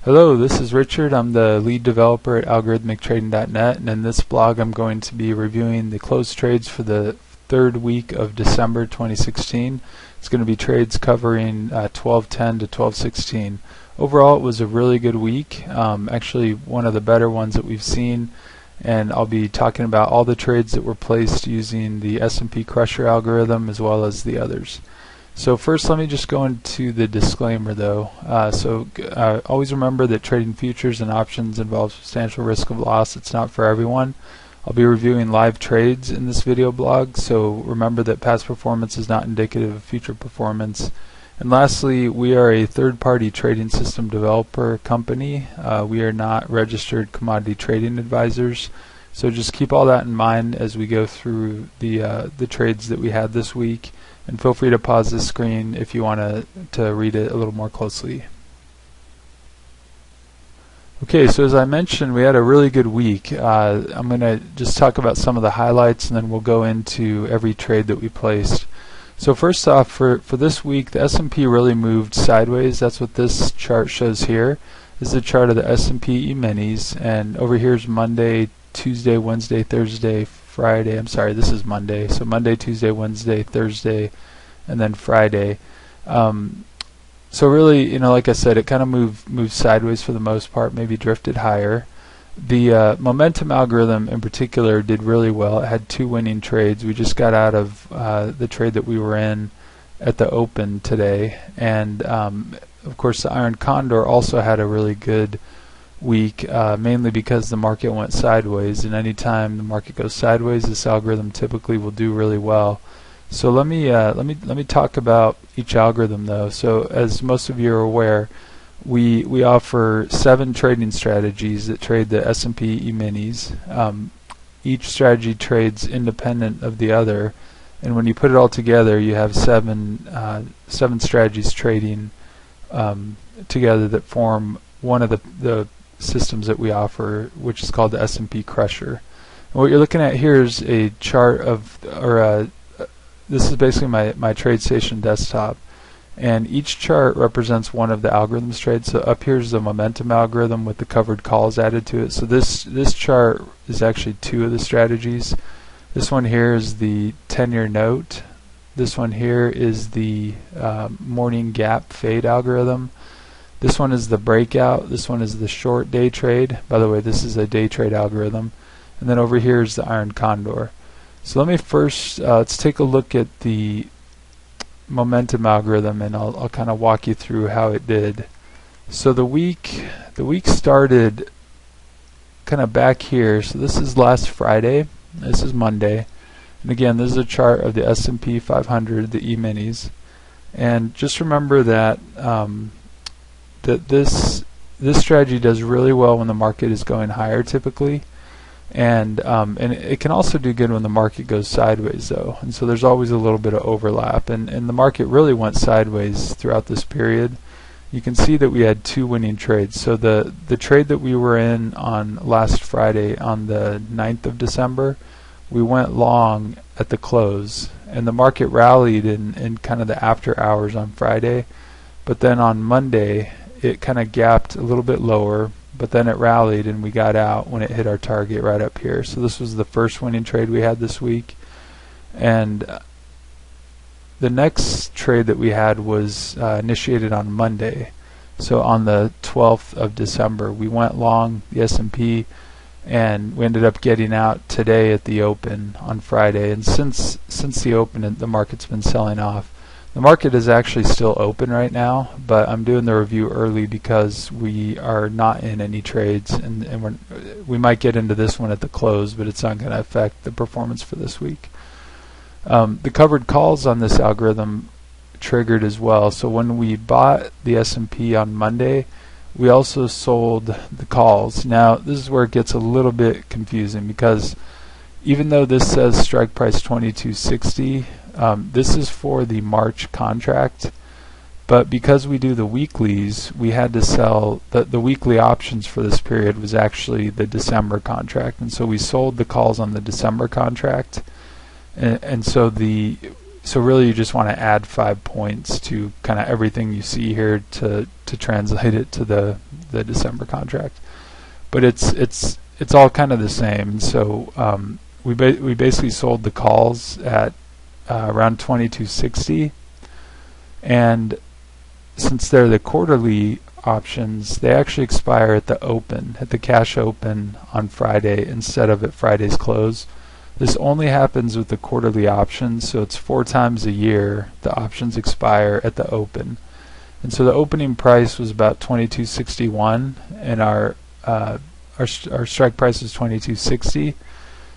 Hello, this is Richard. I'm the lead developer at AlgorithmicTrading.net, and in this blog I'm going to be reviewing the closed trades for the third week of December 2016. It's going to be trades covering 12:10 to 12:16. Overall, it was a really good week, actually one of the better ones that we've seen, and I'll be talking about all the trades that were placed using the S&P Crusher algorithm as well as the others. So first, let me just go into the disclaimer though. Always remember that trading futures and options involves substantial risk of loss. It's not for everyone. I'll be reviewing live trades in this video blog, so remember that past performance is not indicative of future performance. And lastly, we are a third-party trading system developer company. We are not registered commodity trading advisors. So just keep all that in mind as we go through the trades that we had this week. And feel free to pause this screen if you want to read it a little more closely. Okay, so as I mentioned, we had a really good week. I'm going to just talk about some of the highlights, and then we'll go into every trade that we placed. So first off, for this week, the S&P really moved sideways. That's what this chart shows here. This is a chart of the S&P E-minis, and over here is Monday, Tuesday, Wednesday, Thursday, Friday. I'm sorry, this is Monday. So Monday, Tuesday, Wednesday, Thursday, and then Friday. So really, like I said, it kind of moved sideways for the most part, maybe drifted higher. The momentum algorithm in particular did really well. It had two winning trades. We just got out of the trade that we were in at the open today, and of course the Iron Condor also had a really good week, mainly because the market went sideways, and anytime the market goes sideways, this algorithm typically will do really well. So let me talk about each algorithm though. So as most of you are aware, we offer 7 trading strategies that trade the S&P E-minis. Each strategy trades independent of the other, and when you put it all together, you have seven strategies trading together that form one of the systems that we offer, which is called the S&P Crusher. And what you're looking at here is a chart of, this is basically my TradeStation desktop, and each chart represents one of the algorithms trades. So up here is the momentum algorithm with the covered calls added to it. So this chart is actually 2 of the strategies. This one here is the 10-year note. This one here is the morning gap fade algorithm. This one is the breakout. This one is the short day trade. By the way, this is a day trade algorithm. And then over here is the Iron Condor. So let me first let's take a look at the momentum algorithm, and I'll kind of walk you through how it did. So the week started kind of back here. So this is last Friday. This is Monday. And again, this is a chart of the S&P 500, the E-minis. And just remember that this strategy does really well when the market is going higher typically, and it can also do good when the market goes sideways though, and so there's always a little bit of overlap, and the market really went sideways throughout this period. You can see that we had 2 winning trades. So the trade that we were in on last Friday, on the 9th of December, we went long at the close, and the market rallied in kind of the after hours on Friday, but then on Monday it kind of gapped a little bit lower, but then it rallied and we got out when it hit our target right up here. So this was the first winning trade we had this week. And the next trade that we had was initiated on Monday. So on the 12th of December, we went long the S&P, and we ended up getting out today at the open on Friday. And since the open, the market's been selling off. The market is actually still open right now, but I'm doing the review early because we are not in any trades, and we might get into this one at the close, but it's not going to affect the performance for this week. The covered calls on this algorithm triggered as well. So when we bought the S&P on Monday, we also sold the calls. Now this is where it gets a little bit confusing, because even though this says strike price 22.60, this is for the March contract, but because we do the weeklies, we had to sell the weekly options for this period was actually the December contract, and so we sold the calls on the December contract, and so really you just want to add 5 points to kind of everything you see here to translate it to the the December contract. But it's all kind of the same. And so we basically sold the calls at around 2260, and since they're the quarterly options, they actually expire at the open, at the cash open on Friday instead of at Friday's close. This only happens with the quarterly options, so it's 4 times a year the options expire at the open. And so the opening price was about 2261, and our strike price was 2260.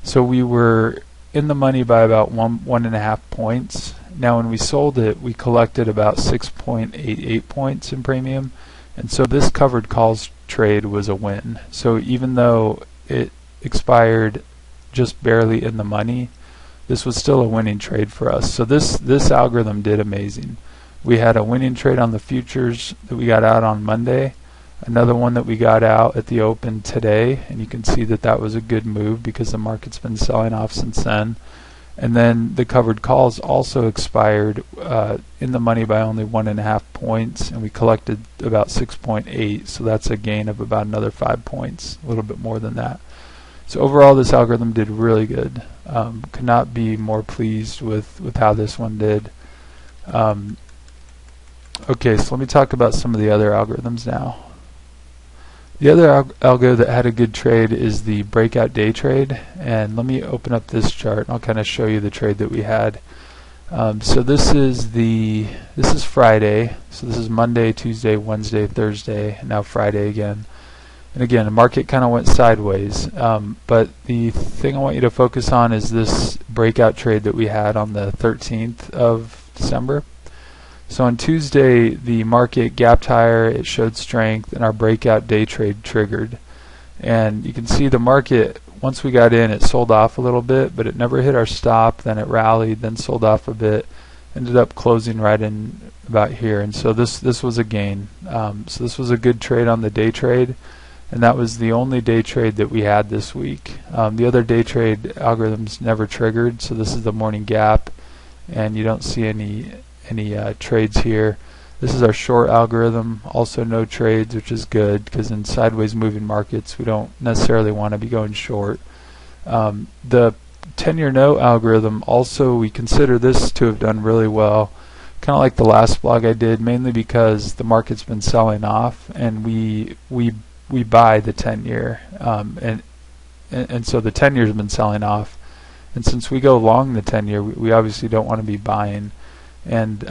So we were in the money by about 1.5 points. Now when we sold it, we collected about 6.88 points in premium, and so this covered calls trade was a win. So even though it expired just barely in the money, this was still a winning trade for us. So this algorithm did amazing. We had a winning trade on the futures that we got out on Monday, another one that we got out at the open today, and you can see that that was a good move because the market's been selling off since then. And then the covered calls also expired in the money by only 1.5 points, and we collected about 6.8, so that's a gain of about another 5 points, a little bit more than that. So overall, this algorithm did really good. Could not be more pleased with how this one did. Okay, so let me talk about some of the other algorithms now. The other algo that had a good trade is the breakout day trade, and let me open up this chart and I'll kind of show you the trade that we had. So this is Friday, so this is Monday, Tuesday, Wednesday, Thursday, and now Friday again. And again, the market kind of went sideways, but the thing I want you to focus on is this breakout trade that we had on the 13th of December. So on Tuesday, the market gapped higher, it showed strength, and our breakout day trade triggered. And you can see the market, once we got in, it sold off a little bit, but it never hit our stop. Then it rallied, then sold off a bit, ended up closing right in about here. And so this was a gain. So this was a good trade on the day trade, and that was the only day trade that we had this week. The other day trade algorithms never triggered, so this is the morning gap, and you don't see any trades here. This is our short algorithm, also no trades, which is good because in sideways moving markets we don't necessarily want to be going short. The 10-year note algorithm, also we consider this to have done really well, kind of like the last blog I did, mainly because the market's been selling off and we buy the 10-year, and so the 10-year has been selling off, and since we go long the 10-year, we obviously don't want to be buying. And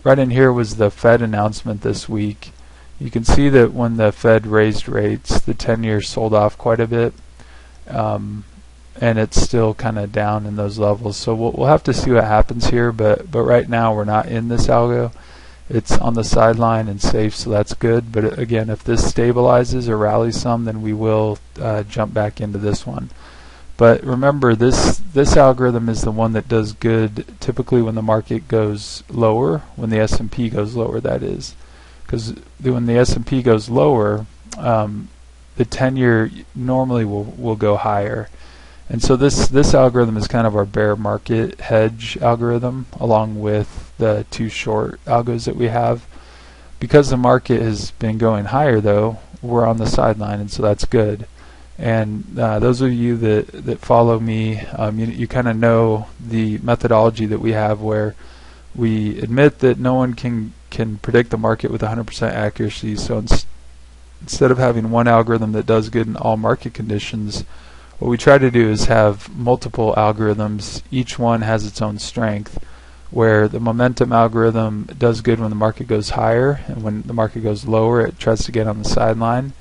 right in here was the Fed announcement this week. You can see that when the Fed raised rates, the 10-year sold off quite a bit, and it's still kind of down in those levels. So we'll have to see what happens here, but right now we're not in this algo. It's on the sideline and safe, so that's good. But again, if this stabilizes or rallies some, then we will jump back into this one. But remember, this algorithm is the one that does good typically when the market goes lower, when the S&P goes lower, that is. Because when the S&P goes lower, the 10-year normally will go higher. And so this algorithm is kind of our bear market hedge algorithm, along with the 2 short algos that we have. Because the market has been going higher, though, we're on the sideline, and so that's good. And those of you that follow me, you kind of know the methodology that we have, where we admit that no one can predict the market with 100% accuracy. So instead of having one algorithm that does good in all market conditions, what we try to do is have multiple algorithms. Each one has its own strength, where the momentum algorithm does good when the market goes higher, and when the market goes lower, it tries to get on the sideline.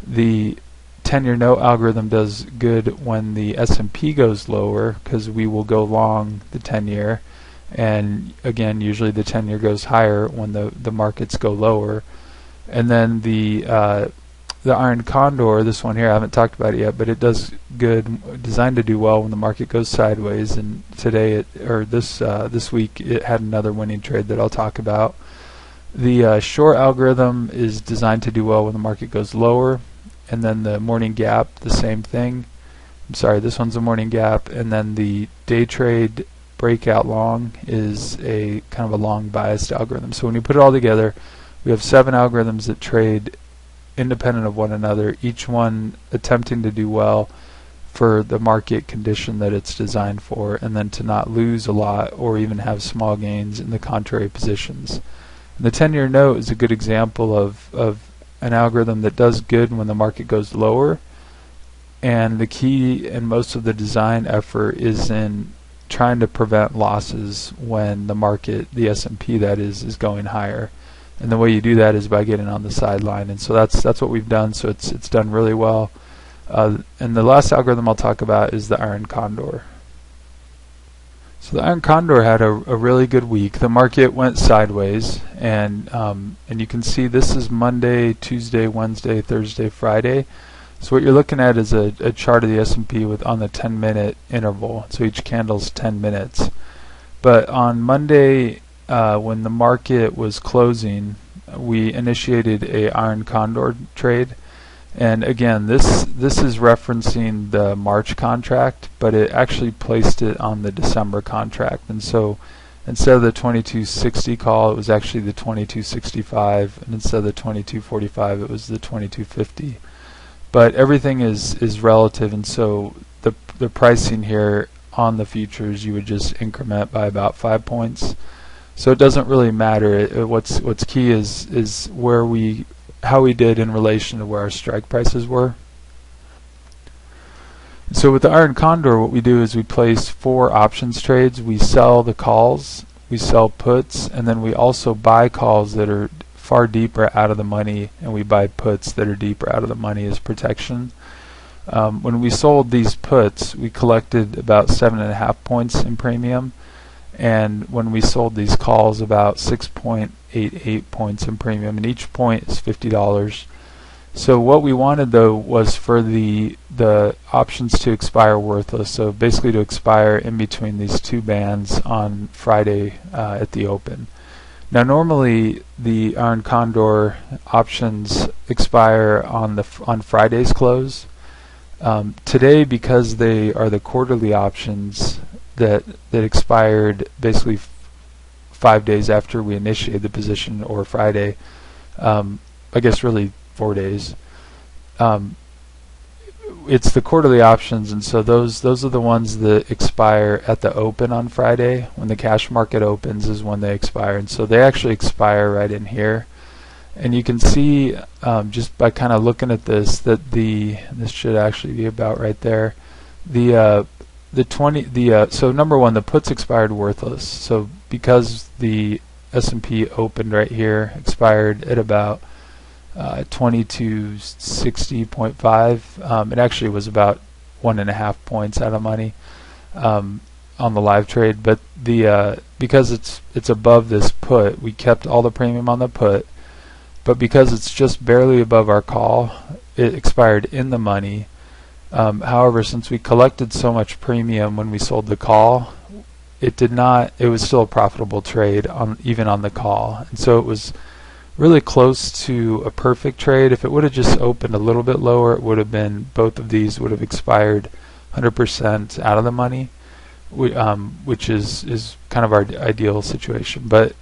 The 10-year note algorithm does good when the S&P goes lower, because we will go long the 10-year, and again, usually the 10-year goes higher when the markets go lower. And then the iron Condor, this one here, I haven't talked about it yet, but it does good, designed to do well when the market goes sideways. And today, this week, it had another winning trade that I'll talk about. The short algorithm is designed to do well when the market goes lower. And then the morning gap, the same thing. I'm sorry, this one's a morning gap. And then the day trade breakout long is a kind of a long biased algorithm. So when you put it all together, we have 7 algorithms that trade independent of one another, each one attempting to do well for the market condition that it's designed for, and then to not lose a lot or even have small gains in the contrary positions. And the 10-year note is a good example of an algorithm that does good when the market goes lower, and the key and most of the design effort is in trying to prevent losses when the market, the S&P that is going higher. And the way you do that is by getting on the sideline, and so that's what we've done. So it's done really well. And the last algorithm I'll talk about is the Iron Condor. So the Iron Condor had a really good week. The market went sideways, and you can see this is Monday, Tuesday, Wednesday, Thursday, Friday. So what you're looking at is a chart of the S&P with on the 10-minute interval. So each candle's 10 minutes. But on Monday, when the market was closing, we initiated a Iron Condor trade. And again, this is referencing the March contract, but it actually placed it on the December contract. And so instead of the 2260 call, it was actually the 2265, and instead of the 2245, it was the 2250. But everything is relative, and so the pricing here on the futures, you would just increment by about 5 points. So it doesn't really matter. What's key is how we did in relation to where our strike prices were. So with the Iron Condor, what we do is we place 4 options trades. We sell the calls, we sell puts, and then we also buy calls that are far deeper out of the money, and we buy puts that are deeper out of the money as protection. When we sold these puts, we collected about 7.5 points in premium, and when we sold these calls, about 6.88 points in premium, and each point is $50. So what we wanted though was for the options to expire worthless, so basically to expire in between these 2 bands on Friday at the open. Now normally the Iron Condor options expire on Friday's close. Today, because they are the quarterly options that expired basically 5 days after we initiated the position, or Friday, I guess really 4 days. It's the quarterly options, and so those are the ones that expire at the open on Friday. When the cash market opens is when they expire, and so they actually expire right in here. And you can see just by kind of looking at this that this should actually be about right there. So number one, the puts expired worthless. So because the S&P opened right here, expired at about 2260.5. It actually was about 1.5 points out of money on the live trade, but because it's above this put, we kept all the premium on the put, but because it's just barely above our call, it expired in the money. However, since we collected so much premium when we sold the call, it was still a profitable trade even on the call, and so it was really close to a perfect trade. If it would have just opened a little bit lower, it would have been, both of these would have expired 100% out of the money, which is kind of our ideal situation. But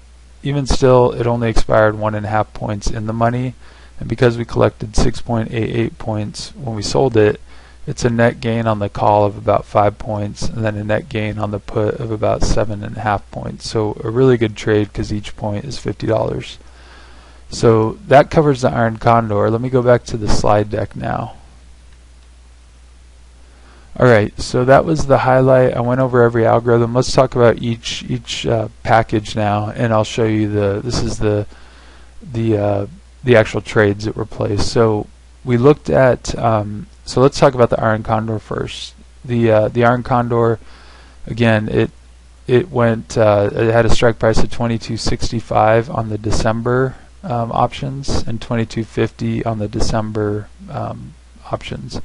even still, it only expired 1.5 points in the money, and because we collected 6.88 points when we sold it, it's a net gain on the call of about 5 points, and then a net gain on the put of about 7.5 points. So a really good trade because each point is $50. So that covers the Iron Condor. Let me go back to the slide deck now. Alright, so that was the highlight. I went over every algorithm. Let's talk about each package now, and I'll show you this is the actual trades that were placed. So we looked at so let's talk about the Iron Condor first. The Iron Condor, again, it went it had a strike price of 2265 on the December options and 2250 on the December options,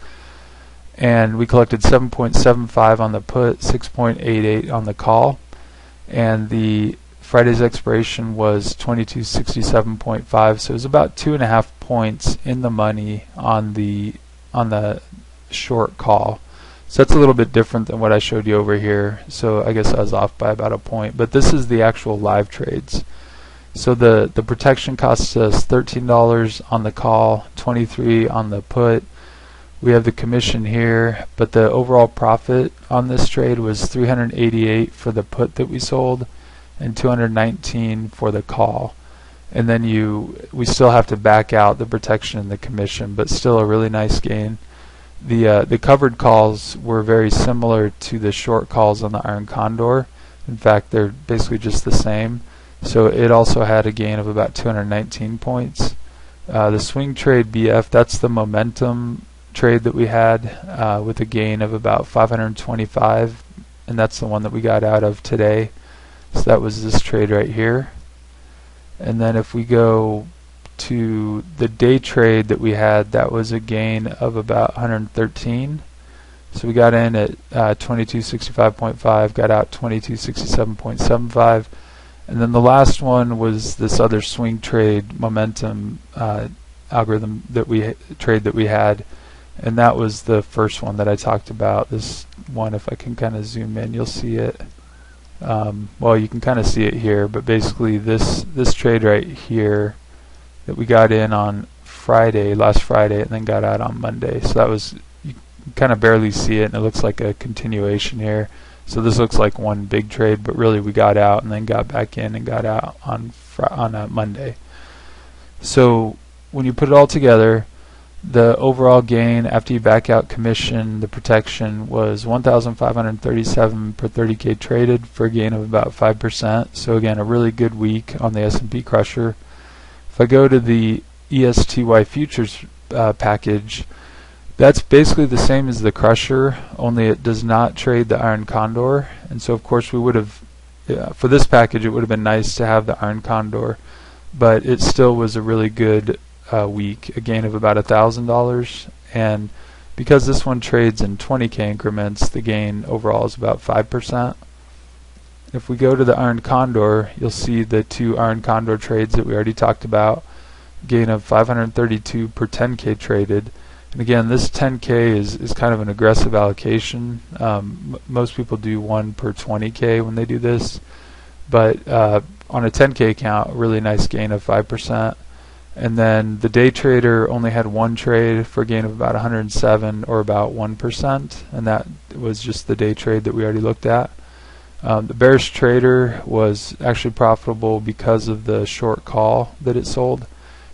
and we collected 7.75 on the put, 6.88 on the call, and the Friday's expiration was 2267.5, so it was about 2.5 points in the money on the short call. So that's a little bit different than what I showed you over here, so I guess I was off by about a point, but this is the actual live trades. So the protection costs us $13 on the call, $23 on the put. We have the commission here, but the overall profit on this trade was $388 for the put that we sold and $219 for the call. And then we still have to back out the protection and the commission, but still a really nice gain. The covered calls were very similar to the short calls on the Iron Condor. In fact, they're basically just the same. So it also had a gain of about 219 points. The swing trade BF, that's the momentum trade that we had with a gain of about 525, and that's the one that we got out of today. So that was this trade right here. And then if we go to the day trade that we had, that was a gain of about 113. So we got in at 2265.5, got out 2267.75. And then the last one was this other swing trade momentum algorithm that we had, and that was the first one that I talked about. This one, if I can kind of zoom in, you'll see it. Well, you can kind of see it here, but basically this trade right here that we got in on last Friday, and then got out on Monday. So that was, you can kind of barely see it, and it looks like a continuation here. So this looks like one big trade, but really we got out and then got back in and got out on Monday. So when you put it all together, the overall gain after you back out commission, the protection, was 1,537 per 30K traded for a gain of about 5%. So again, a really good week on the S&P Crusher. If I go to the ESTY futures package, that's basically the same as the Crusher, only it does not trade the Iron Condor. And so of course we would have, for this package, it would have been nice to have the Iron Condor, but it still was a really good week, a gain of about $1,000. And because this one trades in 20K increments, the gain overall is about 5%. If we go to the Iron Condor, you'll see the two Iron Condor trades that we already talked about, gain of 532 per 10K traded. And again, this 10K is kind of an aggressive allocation. Most people do 1 per 20K when they do this, but on a 10K account, a really nice gain of 5%. And then the day trader only had one trade for a gain of about 107, or about 1%, and that was just the day trade that we already looked at. The bearish trader was actually profitable because of the short call that it sold,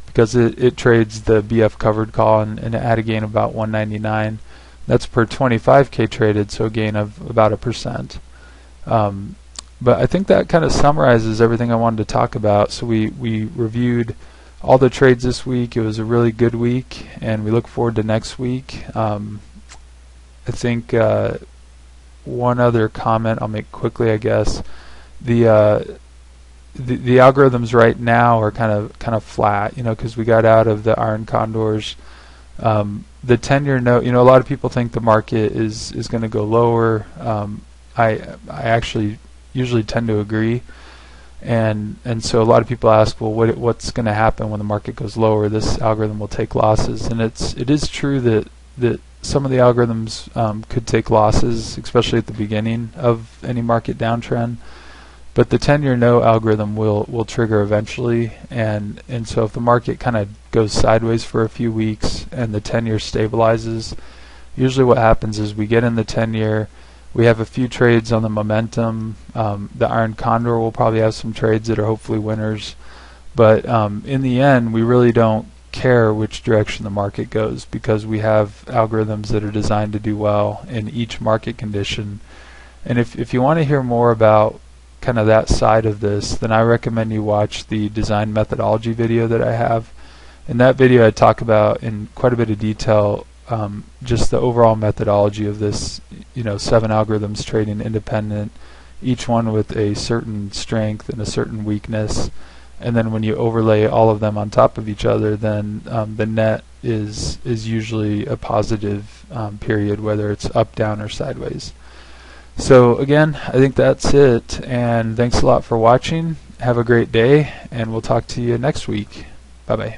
because it trades the BF covered call, and it had a gain of about 199. That's per 25K traded, so a gain of about 1%. But I think that kind of summarizes everything I wanted to talk about. So we reviewed all the trades this week. It was a really good week, and we look forward to next week. I think one other comment I'll make quickly, I guess. The algorithms right now are kind of flat, because we got out of the Iron Condors. The 10-year note, a lot of people think the market is going to go lower. I actually usually tend to agree, and so a lot of people ask, well, what's going to happen when the market goes lower? This algorithm will take losses, and it is true that some of the algorithms could take losses, especially at the beginning of any market downtrend. But the 10-year no algorithm will trigger eventually, and so if the market kind of goes sideways for a few weeks and the 10-year stabilizes, usually what happens is we get in the 10-year, we have a few trades on the momentum. The Iron Condor will probably have some trades that are hopefully winners, but in the end we really don't care which direction the market goes, because we have algorithms that are designed to do well in each market condition. And if you want to hear more about kind of that side of this, then I recommend you watch the design methodology video that I have. In that video I talk about in quite a bit of detail just the overall methodology of this, 7 algorithms trading independent, each one with a certain strength and a certain weakness, and then when you overlay all of them on top of each other, then the net is usually a positive period, whether it's up, down, or sideways. So again, I think that's it, and thanks a lot for watching. Have a great day, and we'll talk to you next week. Bye-bye.